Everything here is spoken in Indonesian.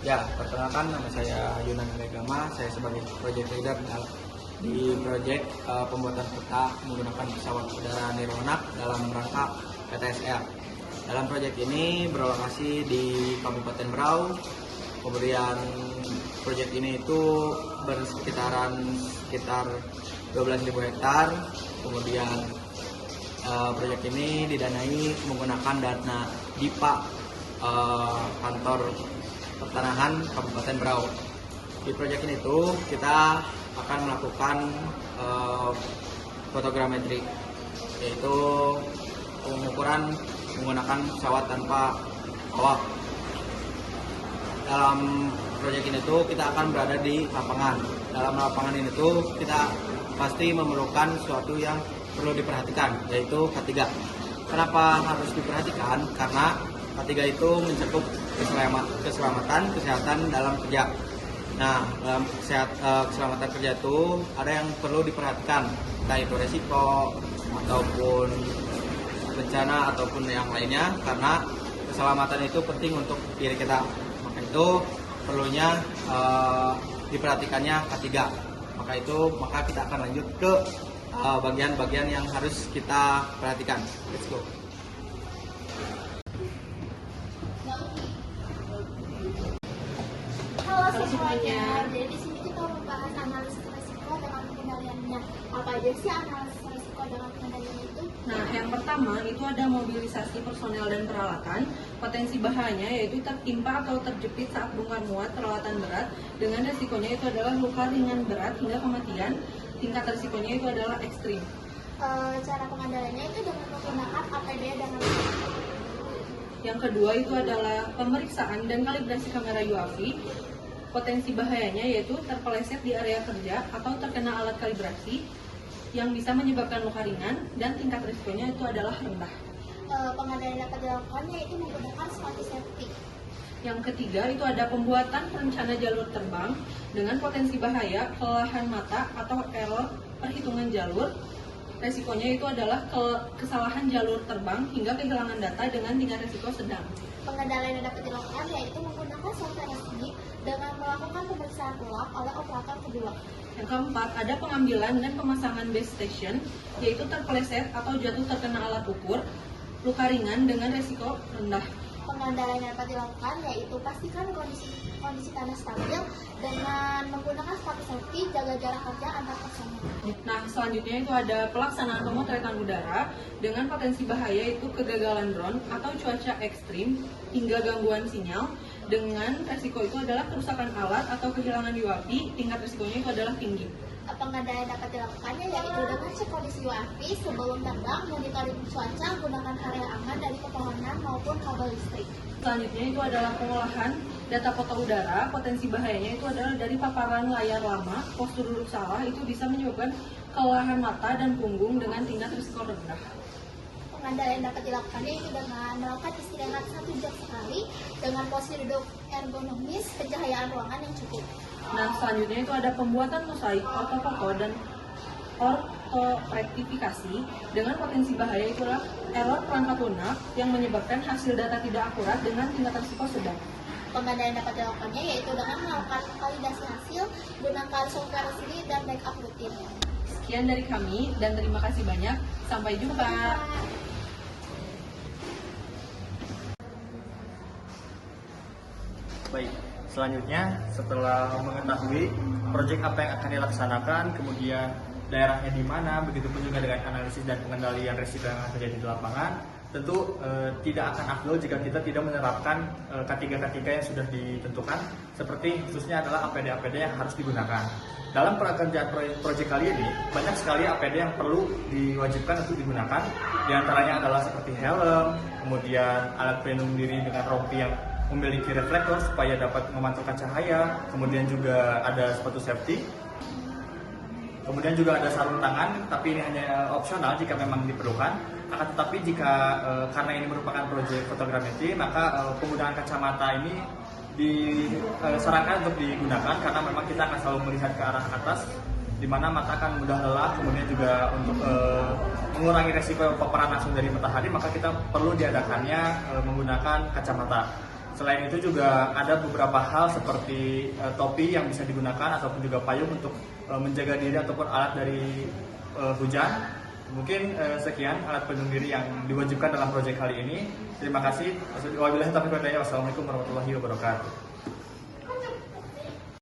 Ya, perkenalkan nama saya Yunan Megama, saya sebagai project leader di project pembuatan peta menggunakan pesawat udara Nirwanak dalam rangka PTSR. Dalam project ini berlokasi di Kabupaten Berau, kemudian project ini itu sekitar 12.000 hektar, kemudian proyek ini didanai menggunakan dana DIPA kantor pertanahan Kabupaten Berau. Di proyek ini tuh kita akan melakukan fotogrametri, yaitu pengukuran menggunakan pesawat tanpa awak. Dalam proyek ini tuh kita akan berada di lapangan. Dalam lapangan ini tuh kita pasti memerlukan sesuatu yang perlu diperhatikan, yaitu K3. Kenapa harus diperhatikan? Karena K3 itu mencakup keselamatan kesehatan dalam kerja. Nah, dalam keselamatan kerja itu ada yang perlu diperhatikan, entah itu resiko ataupun bencana ataupun yang lainnya, karena keselamatan itu penting untuk diri kita. Maka itu perlunya diperhatikannya K3. Maka kita akan lanjut ke bagian-bagian yang harus kita perhatikan. Let's go. Halo semuanya, jadi di sini kita membahas analisis risiko dengan pengendaliannya. Apa aja sih analisis risiko dengan pengendalian itu? Nah, yang pertama itu ada mobilisasi personel dan peralatan. Potensi bahayanya yaitu tertimpa atau terjepit saat bongkar muat peralatan berat, dengan resikonya itu adalah luka ringan berat hingga kematian. Tingkat risikonya itu adalah ekstrim. Cara pengendaliannya itu dengan menggunakan APD dan Yang kedua itu adalah pemeriksaan dan kalibrasi kamera UAV. Potensi bahayanya yaitu terpeleset di area kerja atau terkena alat kalibrasi yang bisa menyebabkan luka ringan, dan tingkat risikonya itu adalah rendah. pengendalian dapat dilakukan yaitu menggunakan sepatu safety. Yang ketiga itu ada pembuatan rencana jalur terbang dengan potensi bahaya, kelelahan mata atau error perhitungan jalur. Resikonya itu adalah kesalahan jalur terbang hingga kehilangan data dengan tingkat risiko sedang. Pengendalian yang dapat dilakukan yaitu menggunakan software resmi dengan melakukan pemeriksaan ulang oleh operator kedua. Yang keempat, ada pengambilan dan pemasangan base station, yaitu terpeleset atau jatuh terkena alat ukur, luka ringan dengan risiko rendah. Pengendalian yang dapat dilakukan yaitu pastikan kondisi tanah stabil dengan menggunakan sepatu safety, jaga jarak kerja antar personel. Nah, selanjutnya itu ada pelaksanaan pemotretan udara dengan potensi bahaya itu kegagalan drone atau cuaca ekstrim hingga gangguan sinyal. Dengan resiko itu adalah kerusakan alat atau kehilangan UAV, tingkat risikonya itu adalah tinggi. Pengendalian yang dapat dilakukannya yaitu dengan cek kondisi UAV sebelum terbang, monitoring cuaca, gunakan area aman dari pepohonan maupun kabel listrik. Selanjutnya itu adalah pengolahan data foto udara. Potensi bahayanya itu adalah dari paparan layar lama, postur duduk salah itu bisa menyebabkan kelelahan mata dan punggung dengan tingkat risiko rendah. Pengendalian yang dapat dilakukannya itu dengan melakukan istirahat 1 jam sekali dengan posisi duduk ergonomis, pencahayaan ruangan yang cukup. Nah, selanjutnya itu ada pembuatan mosaik, ortofoto, dan ortorektifikasi dengan potensi bahaya itulah error perangkat lunak yang menyebabkan hasil data tidak akurat dengan tingkat risiko sedang. Pengendalian yang dapat dilakukannya yaitu dengan melakukan validasi hasil, gunakan software resmi dan backup rutin. Sekian dari kami dan terima kasih banyak. Sampai jumpa. Baik, selanjutnya setelah mengetahui proyek apa yang akan dilaksanakan, kemudian daerahnya di mana, begitu pun juga dengan analisis dan pengendalian risiko yang terjadi di lapangan, tentu tidak akan afdol jika kita tidak menerapkan K3 yang sudah ditentukan, seperti khususnya adalah APD-APD yang harus digunakan. Dalam pekerjaan proyek kali ini, banyak sekali APD yang perlu diwajibkan untuk digunakan. Di antaranya adalah seperti helm, kemudian alat pelindung diri dengan rompi yang memiliki reflektor supaya dapat memantulkan cahaya, kemudian juga ada sepatu safety, kemudian juga ada sarung tangan, tapi ini hanya opsional jika memang diperlukan. Akan tetapi jika karena ini merupakan proyek fotogrametri, maka penggunaan kacamata ini disarankan untuk digunakan karena memang kita akan selalu melihat ke arah atas, di mana mata akan mudah lelah, kemudian juga untuk mengurangi resiko paparan langsung dari matahari, maka kita perlu diadakannya menggunakan kacamata. Selain itu juga ada beberapa hal seperti topi yang bisa digunakan ataupun juga payung untuk menjaga diri ataupun alat dari hujan. Mungkin sekian alat pelindung diri yang diwajibkan dalam proyek kali ini. Terima kasih. Wabillahi taufiq wal hidayah. Wassalamualaikum warahmatullahi wabarakatuh.